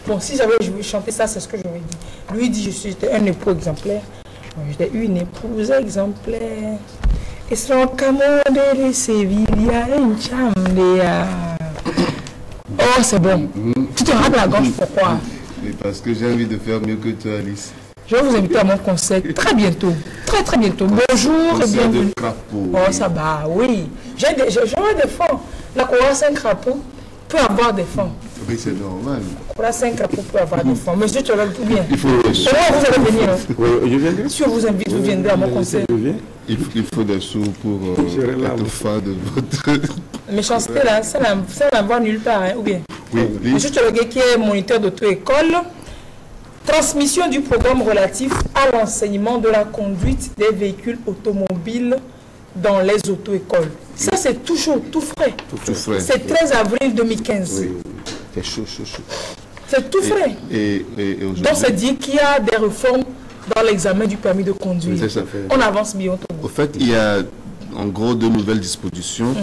Bon, si j'avais chanté ça, c'est ce que j'aurais dit. Lui dit, j'étais un époux exemplaire. J'étais une épouse exemplaire. Et son camode de Sevilla, un chambre. Oh, c'est bon. Tu te rappelles la gorge, pourquoi? Mais parce que j'ai envie de faire mieux que toi, Alice. Je vais vous inviter à mon concert très bientôt. Très, très bientôt. Bonjour et bienvenue. De crapaud. Oh, ça va, oui. J'aurai des fonds. La chorale un crapaud peut avoir des fonds. Oui, c'est normal. La chorale un crapaud peut avoir des fonds. Monsieur, tu regardes tout bien. Il faut... Comment vous allez venir? Oui, je viendrai. Si on vous invite, vous viendrez à mon concert. Il faut des sous pour être fan de votre... Méchanceté, là, ça n'en va nulle part, hein, ou bien? Oui, Monsieur Tchologué, qui est moniteur d'auto-école. Transmission du programme relatif à l'enseignement de la conduite des véhicules automobiles dans les auto-écoles. Ça, c'est tout chaud, tout frais. Tout frais. C'est 13 avril 2015. Oui, c'est chaud. C'est tout frais. Et donc, c'est dire qu'il y a des réformes dans l'examen du permis de conduire. C'est ça. On avance bien. Au fait, il y a en gros de nouvelles dispositions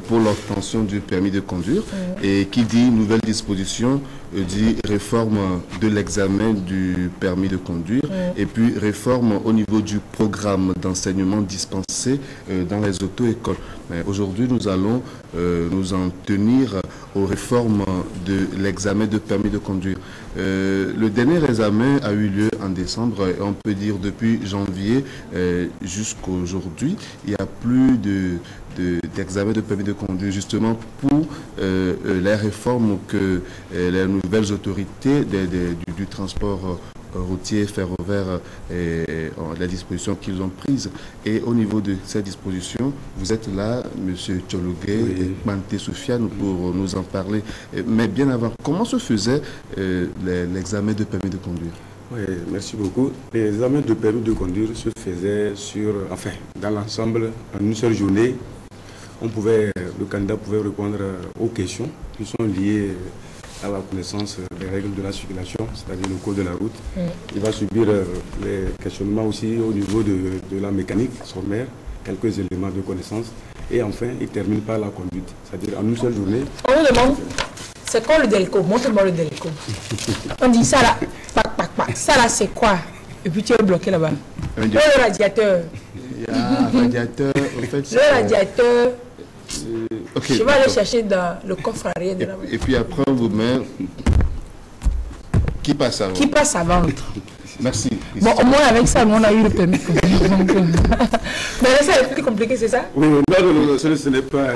pour l'obtention du permis de conduire. Et qui dit nouvelles dispositions dit réforme de l'examen du permis de conduire et puis réforme au niveau du programme d'enseignement dispensé dans les auto-écoles. Aujourd'hui, nous allons nous en tenir aux réformes de l'examen de permis de conduire. Le dernier examen a eu lieu en décembre et on peut dire depuis janvier jusqu'à aujourd'hui, il n'y a plus d'examen de permis de conduire justement pour les réformes que les nouvelles autorités du transport routier, ferroviaire, les dispositions qu'ils ont prises. Et au niveau de ces dispositions, vous êtes là, M. Tchologué et Manté Soufiane, pour nous en parler. Mais bien avant, comment se faisait l'examen de permis de conduire? Oui, merci beaucoup. Les examens de permis de conduire se faisaient dans l'ensemble, en une seule journée. Le candidat pouvait répondre aux questions qui sont liées à la connaissance des règles de la circulation, c'est-à-dire le code de la route. Il va subir les questionnements aussi au niveau de la mécanique sommaire, quelques éléments de connaissance. Et enfin, il termine par la conduite, c'est-à-dire en une seule journée. On vous demande, c'est quoi le délico? Montre-moi le délico. On dit ça là, ça là c'est quoi? Et puis tu es bloqué là-bas. Le radiateur. Radiateur, en fait. Le radiateur. Okay, je vais aller chercher dans le coffre arrière de la voiture. Et puis après, on vous met... Qui passe avant? Qui passe avant? Merci. Bon, au moins avec ça, nous, on a eu le permis. Mais là, c'est plus compliqué, c'est ça? Oui, non, ce n'est pas...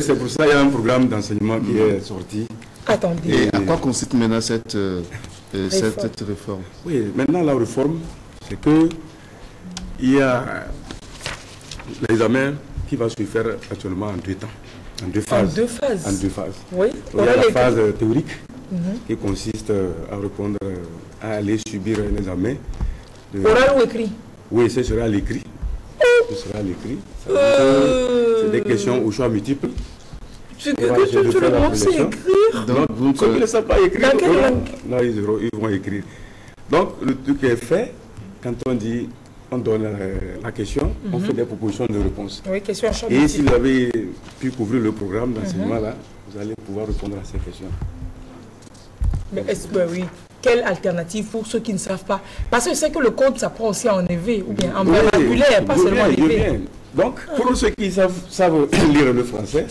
C'est pour ça qu'il y a un programme d'enseignement qui est sorti. Attendez. Et à quoi consiste maintenant cette réforme? Oui, maintenant la réforme, c'est que il y a l'examen qui va se faire actuellement en deux temps, en deux phases. En deux phases. Oui. Il y a la phase théorique qui consiste à répondre, à aller subir un examen. Oral ou écrit? Oui, ce sera à l'écrit. Ce sera à l'écrit. C'est des questions au choix multiples. Tu le monde sait écrire? Donc, ceux qui ne savent pas écrire, dans quelle langue? Non, ils vont écrire. Donc, le truc est fait quand on dit... On donne la question, on fait des propositions de réponse. Oui, question à et si vous avez pu couvrir le programme d'enseignement là, vous allez pouvoir répondre à ces questions. Mais oui, quelle alternative pour ceux qui ne savent pas? Parce que je sais que le code s'apprend aussi en EV ou bien en vernaculaire, pas seulement en EV. Donc, pour ceux qui savent lire le français,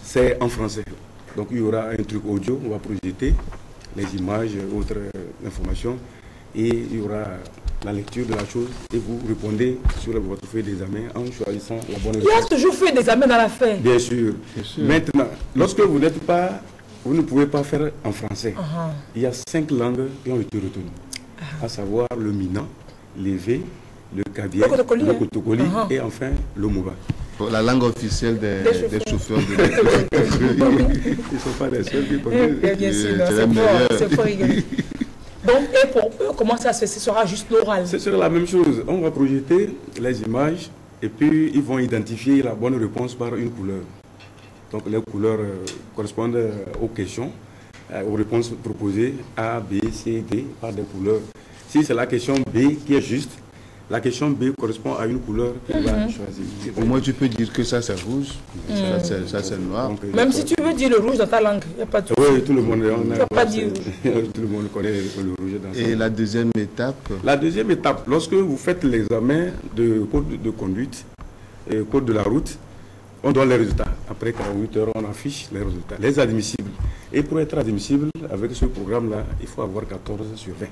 c'est en français. Donc, il y aura un truc audio, on va projeter les images, autres informations, et il y aura la lecture de la chose et vous répondez sur votre feuille d'examen en choisissant la bonne réponse. Il y a toujours fait des examens dans la feuille. Bien sûr. Maintenant, lorsque vous ne pouvez pas faire en français, il y a 5 langues qui ont été retenues, à savoir le Mina, l'Evé, le Kabyle, le Kotokoli et enfin le Moba. La langue officielle des chauffeurs de Ils ne sont pas des seuls qui peuvent. Bien sûr, c'est fort rigoler. Donc, et pour eux, comment ça se fait? Ce sera juste l'oral? Ce sera la même chose. On va projeter les images et puis ils vont identifier la bonne réponse par une couleur. Donc, les couleurs correspondent aux questions, aux réponses proposées A, B, C, D par des couleurs. Si c'est la question B qui est juste, La question B correspond à une couleur qu'il va choisir. Au moins, tu peux dire que ça, c'est rouge, ça, c'est noir. Donc, Même si tu veux dire le rouge dans ta langue, il n'y a pas de souci. oui, tout le monde, pas dire tout le monde connaît le rouge dans sa Et langue. la deuxième étape? La deuxième étape, lorsque vous faites l'examen de code de conduite et code de la route, on donne les résultats. Après 48 heures, on affiche les résultats, les admissibles. Et pour être admissible, avec ce programme-là, il faut avoir 14 sur 20.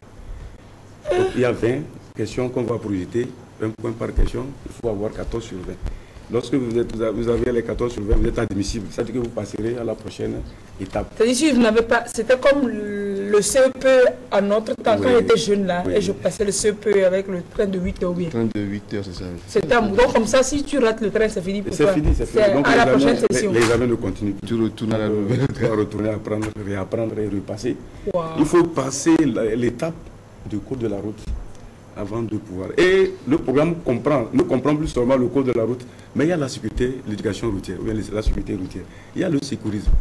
Donc, il y a 20 questions qu'on va projeter, un point par question, il faut avoir 14 sur 20. Lorsque vous avez les 14 sur 20, vous êtes admissible. Ça veut dire que vous passerez à la prochaine étape. C'est-à-dire si vous n'avez pas, c'était comme le CEP à notre temps, quand j'étais jeune là, et je passais le CEP avec le train de 8 heures. Oui. Train de 8 heures, c'est ça. C'était donc comme ça, si tu rates le train, c'est fini pour toi. C'est fini, c'est fini. Donc, à la prochaine session. L'examen ne continue plus. Tu retournes à la nouvelle. Tu dois retourner apprendre, réapprendre et repasser. Wow. Il faut passer l'étape du code de la route avant de pouvoir. Et le programme ne comprend plus seulement le code de la route, mais il y a la sécurité, l'éducation routière, ou bien la sécurité routière. Il y a le sécurisme.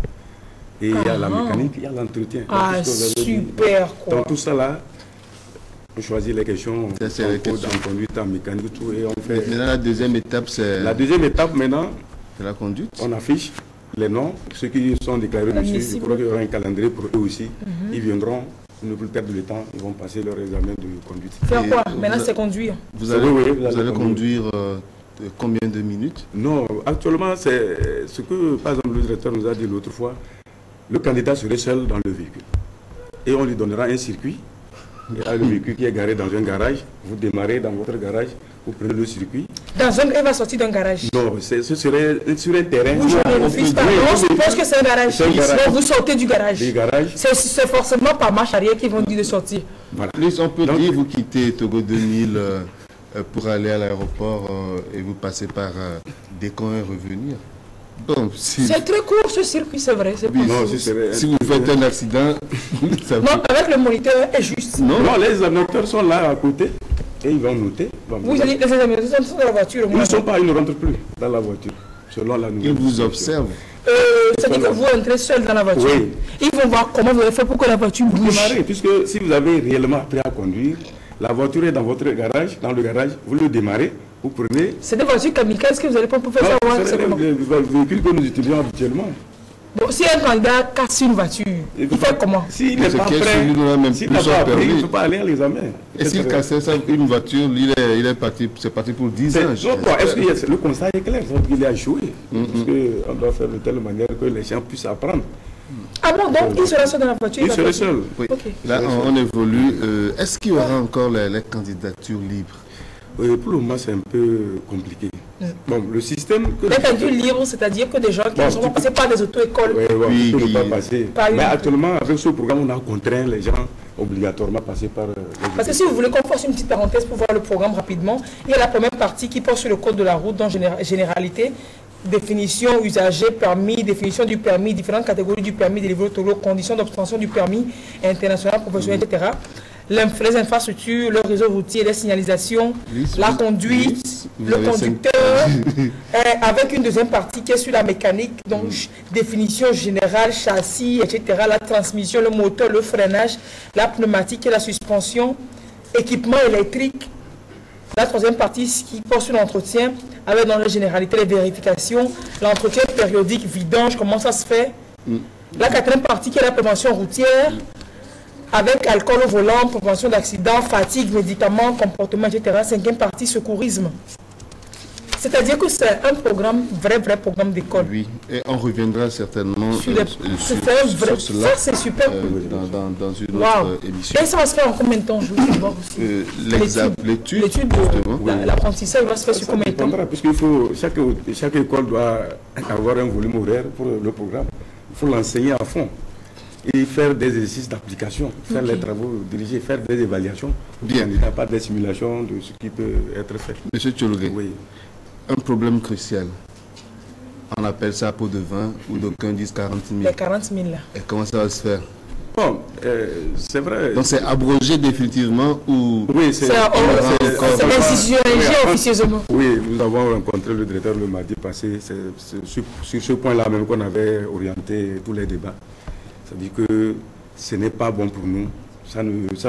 Et il y a la mécanique, il y a l'entretien. Ah, super quoi. Dans tout ça là, on choisit les questions C'est en les code, questions. en conduite, en mécanique, tout, et on fait. Maintenant, la deuxième étape, c'est La deuxième étape maintenant, la conduite. on affiche les noms, ceux qui sont déclarés dessus. Je crois qu'il y aura un calendrier pour eux aussi. Ils viendront, ne plus perdre de temps, ils vont passer leur examen de conduite. Faire Et quoi? vous Maintenant, a- c'est conduire. Vous allez, Oui, vous allez conduire combien de minutes? Non, actuellement, c'est ce que, par exemple, le directeur nous a dit l'autre fois. Le candidat serait seul dans le véhicule. Et on lui donnera un circuit. Il y a le véhicule qui est garé dans un garage. Vous démarrez dans votre garage, vous prenez le circuit. Elle va sortir d'un garage. Non, ce serait sur un terrain. Vous je ne refuse pas. On suppose que c'est un garage. C'est un garage. Donc vous sortez du garage. Des garages. C'est forcément par marche arrière qu'ils vont dire de sortir. Voilà. Plus, on peut Donc, dire, vous quittez Togo 2000 pour aller à l'aéroport et vous passez par Décon et revenir. Bon, si, C'est très court ce circuit, c'est vrai. C'est Oui, pas Non, faux. ce serait. si vous faites un accident, ça Non, avec le moniteur est juste. Non, Non, les anoteurs sont là à côté et ils vont noter. Vous allez, les amis, nous sommes dans la voiture. Ils ne sont pas, ils ne rentrent plus dans la voiture, selon la nouvelle. ils vous disposition. observent. C'est-à-dire que vous entrez seul dans la voiture. Oui. Ils vont voir comment vous avez fait pour que la voiture Vous bouge. démarrez, puisque si vous avez réellement appris à conduire, la voiture est dans votre garage, vous le démarrez, vous prenez. C'est des voitures kamikazes que vous allez pas pour faire Non, savoir. c'est c'est comment. les véhicules que nous utilisons habituellement. Bon, si un candidat casse une voiture, il fait comment? S'il n'est Ce pas qui est prêt, celui n'aura même s'il plus n'a son pas appris, il permis. ne peut pas aller à l'examen. Et s'il cassait ça, une voiture, il est parti, c'est parti pour 10 ans. Est-ce que le constat est clair? Il est à jouer. Parce qu'on doit faire de telle manière que les gens puissent apprendre. Ah bon, donc il sera seul dans la voiture. Il va serait faire- seul. Oui. Ok. Là, on évolue. Est-ce qu'il y aura encore les candidatures libres? Oui, pour le moment, c'est un peu compliqué. Bon, le système que... Les candidats libres, c'est-à-dire que des gens qui Bon, sont tu- passés par des auto-écoles. Oui, Oui, on ne peut qui- pas passer. Pas une- Mais actuellement, avec ce programme, on a contraint les gens obligatoirement à passer par... Parce que si vous voulez qu'on fasse une petite parenthèse pour voir le programme rapidement, il y a la première partie qui porte sur le code de la route dans généralité, définition, usager, permis, définition du permis, différentes catégories du permis délivré au Togo, conditions d'obtention du permis international, professionnel, etc. Les infrastructures, le réseau routier, les signalisations, Lise, la vous- conduite, Lise, vous le avez cinq- conducteur, avec une deuxième partie qui est sur la mécanique, donc définition générale, châssis, etc., la transmission, le moteur, le freinage, la pneumatique et la suspension, équipement électrique. La troisième partie qui porte sur l'entretien, avec dans la généralité les vérifications, l'entretien périodique, vidange, comment ça se fait. La quatrième partie qui est la prévention routière, avec alcool au volant, prévention d'accidents, fatigue, médicaments, comportement, etc. Cinquième partie, secourisme. C'est-à-dire que c'est un programme, vrai programme d'école. Oui, et on reviendra certainement Sur les- sur c'est un vrai- sur cela ça, c'est super cool. dans une Waouh. autre émission. Et ça va se faire en combien de temps, je veux savoir aussi. L'étude, L'étude, justement. l'apprentissage va se faire sur Ça combien de temps? dépendra, puisqu'il faut, chaque école doit avoir un volume horaire pour le programme. Il faut l'enseigner à fond et faire des exercices d'application, faire les travaux dirigés, faire des évaluations. Bien. Il n'y a pas de simulation de ce qui peut être fait. Monsieur Tchologé, Oui. un problème crucial. On appelle ça pot de vin, ou d'aucuns disent 40 000. Les 40 000 là. Et comment ça va se faire? Bon, c'est vrai. Donc c'est abrogé définitivement ou... Oui, C'est institutionnalisé officieusement. Oui, nous avons rencontré le directeur le mardi passé. C'est sur ce point-là même qu'on avait orienté tous les débats. C'est-à-dire que ce n'est pas bon pour nous ça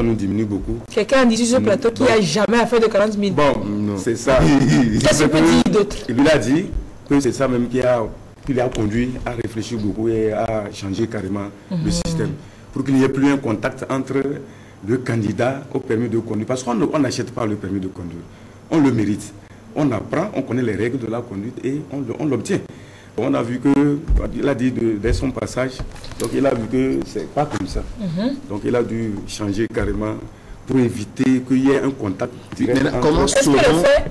nous diminue beaucoup. Quelqu'un a dit sur ce plateau qu'il n'y a jamais affaire de 40 000. Bon, c'est ça. Qu'est-ce que peut dire d'autre? Il lui a dit que c'est ça même qui l'a conduit à réfléchir beaucoup et à changer carrément le système. Pour qu'il n'y ait plus un contact entre le candidat au permis de conduire. Parce qu'on n'achète pas le permis de conduire. On le mérite. On apprend, on connaît les règles de la conduite et on l'obtient. On a vu que, il a dit dès son passage, donc il a vu que c'est pas comme ça. Donc il a dû changer carrément pour éviter qu'il y ait un contact direct.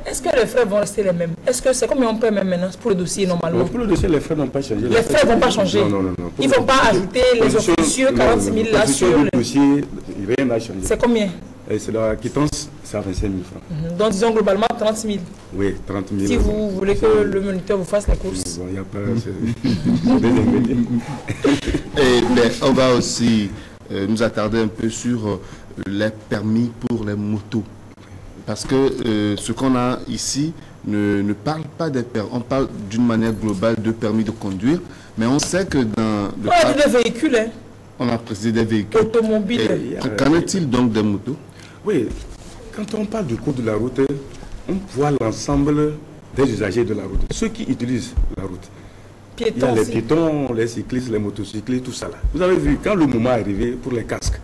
Est-ce que les frais vont rester les mêmes? Est-ce que c'est combien on paie même maintenant pour le dossier normalement? Pour le dossier, les frais n'ont pas changé. Les frais ne vont pas changer? Non. Ils ne vont pas ajouter les officieux 40 000 là sur le dossier, rien n'a changé. C'est combien? C'est la quittance, c'est à 25 000 francs. Donc disons globalement 30 000. Oui, 30 000. Si vous voulez que le moniteur vous fasse la course. Il n'y a pas des ingrédients. Et on va aussi nous attarder un peu sur les permis pour les motos. Parce que ce qu'on a ici ne parle pas des permis. On parle d'une manière globale de permis de conduire. Mais on sait que dans le on a dit des véhicules, hein. On a précisé des véhicules. Automobiles. Qu'en est-il donc des motos? Oui, quand on parle du code de la route, on voit l'ensemble des usagers de la route. Ceux qui utilisent la route. Piétons, il y a les piétons, les cyclistes, les motocyclistes, tout ça là. Vous avez vu, quand le moment est arrivé pour les casques,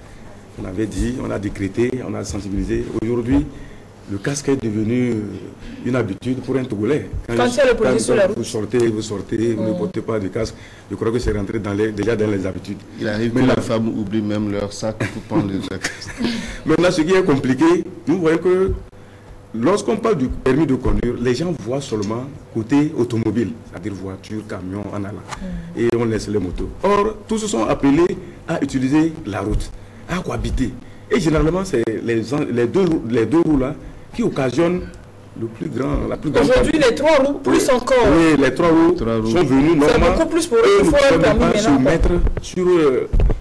on avait dit, on a décrété, on a sensibilisé. Aujourd'hui, le casque est devenu une habitude pour un Togolais. Quand il y a le policier sur la route. Vous sortez, vous ne portez pas de casque. Je crois que c'est rentré déjà dans les habitudes. Il arrive que la femme oublie même leur sac pour prendre le casque. Maintenant, ce qui est compliqué, nous voyons que lorsqu'on parle du permis de conduire, les gens voient seulement côté automobile, c'est-à-dire voiture, camion, en allant. Et on laisse les motos. Or, tous se sont appelés à utiliser la route, à cohabiter. Et généralement, c'est les deux roues là qui occasionnent la plus grande. Aujourd'hui, les 3 roues, plus encore. Oui, les 3 roues sont venus normalement. C'est beaucoup plus pour eux qu'il faut un permis maintenant. Se mettre sur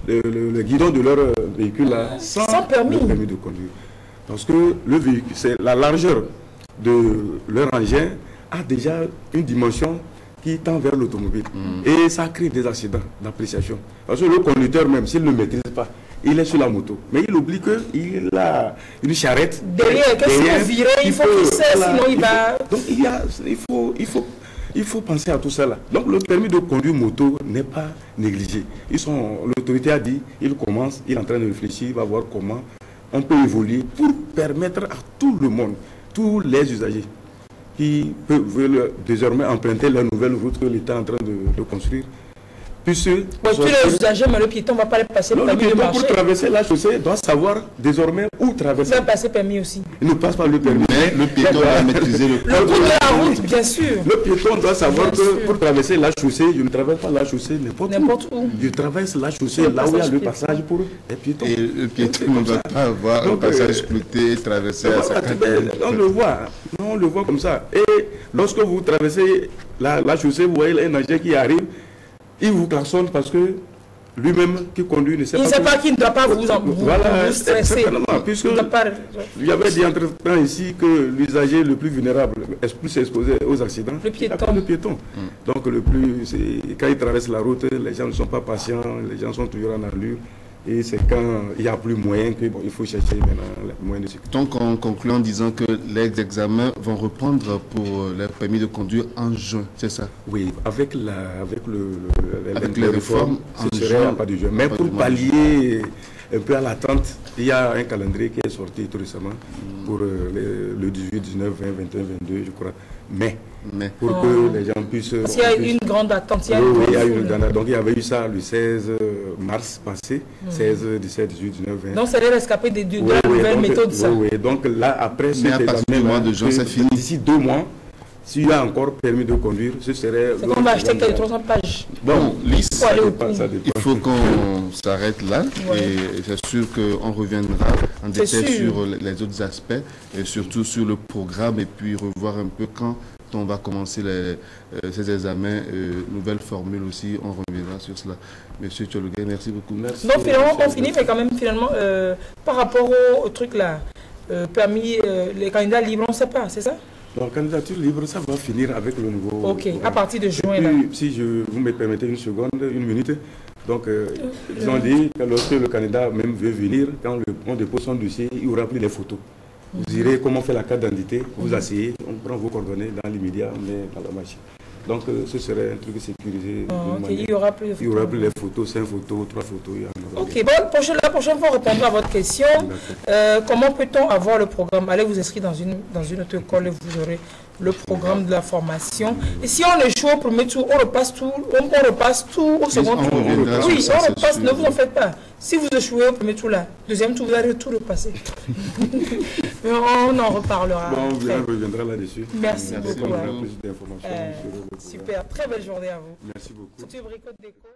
le guidon de leur véhicule là, sans permis de conduire. Parce que le véhicule, c'est la largeur de leur engin a déjà une dimension qui tend vers l'automobile. Et ça crée des accidents d'appréciation. Parce que le conducteur même, s'il ne maîtrise pas, il est sur la moto. Mais il oublie qu'il a une charrette. Derrière, qu'est-ce qu'il faut virer? Il faut qu'il sait, sinon il va... Donc il faut penser à tout ça là. Donc le permis de conduire moto n'est pas négligé. L'autorité a dit, il commence, il est en train de réfléchir, il va voir comment on peut évoluer pour permettre à tout le monde, tous les usagers qui veulent désormais emprunter la nouvelle route que l'État est en train de construire. Tous les usagers, mais le piéton ne va pas les passer le permis de marcher. Pour traverser la chaussée, doit savoir désormais où traverser. Il va passer permis aussi. Il ne passe pas le permis. Mais le piéton doit maîtriser le code de la route, bien sûr. Le piéton doit savoir que pour traverser la chaussée, je ne traverse pas la chaussée n'importe où. Je traverse la chaussée là où il y a le passage pour les piétons. Et le piéton ne doit pas avoir un passage clouté et traverser à sa on le voit comme ça. Et lorsque vous traversez la chaussée, vous voyez un engin qui arrive. Il vous klaxonne parce que lui-même qui conduit ne sait pas. Il ne sait pas qu'il ne doit pas vous stresser. Puisque il y avait dit entre-temps ici que l'usager le plus vulnérable, plus exposé aux accidents, le piéton. Donc quand il traverse la route, les gens ne sont pas patients, les gens sont toujours en allure. Et c'est quand il n'y a plus moyen qu'il faut chercher maintenant les moyens de sécurité. Donc on conclut en disant que les examens vont reprendre pour les permis de conduire en juin, c'est ça? Oui, avec les réformes, ce serait à pas de juin. Mais pour pallier un peu à l'attente, il y a un calendrier qui est sorti tout récemment pour le 18, 19, 20, 21, 22, je crois. Mais pour que les gens puissent... Parce qu'il y a une grande attente. Donc il y avait eu ça le 16 mars passé, 16, 17, 18, 19, 20. Donc c'est les rescapés de la nouvelle méthode, ça. Oui, donc là, après ce mois de juin, c'est fini. D'ici 2 mois, s'il y a encore permis de conduire, ce serait... C'est qu'on va acheter 300 pages. Bon, Lys, il faut qu'on s'arrête là. Et c'est sûr qu'on reviendra en détail sur les autres aspects, et surtout sur le programme, et puis revoir un peu quand on va commencer ces examens, nouvelles formules aussi, on reviendra sur cela. Monsieur Tchologué, merci beaucoup. Merci. Donc finalement, on finit, mais quand même, finalement, par rapport au truc là, permis, les candidats libres, on ne sait pas, c'est ça? Donc, candidature libre, ça va finir avec le nouveau... Ok, à partir de juin. Puis, si vous me permettez une minute, Donc, ils ont dit que lorsque le candidat même veut venir, quand on dépose son dossier, il y aura plus les photos. Vous irez comment faire la carte d'identité, vous asseyez, on prend vos coordonnées dans l'immédiat, on met dans la machine. Donc ce serait un truc sécurisé. Il y aura plus de photos. Il y aura plus les photos, 5 photos, 3 photos. Il y en aura. Ok, bon, la prochaine fois, répondre à votre question. Comment peut-on avoir le programme? Allez vous inscrire dans une autre école et vous aurez le programme de la formation. Et si on échoue au premier tour, on repasse tout au second tour. Oui, on repasse, ne vous en faites pas. Si vous échouez au premier tour là, deuxième tour, vous allez tout repasser. Mais on en reparlera. Bon, on reviendra là-dessus. Merci beaucoup. On aura plus d'informations. Super, très belle journée à vous. Merci beaucoup. Tout est Bricotte Déco.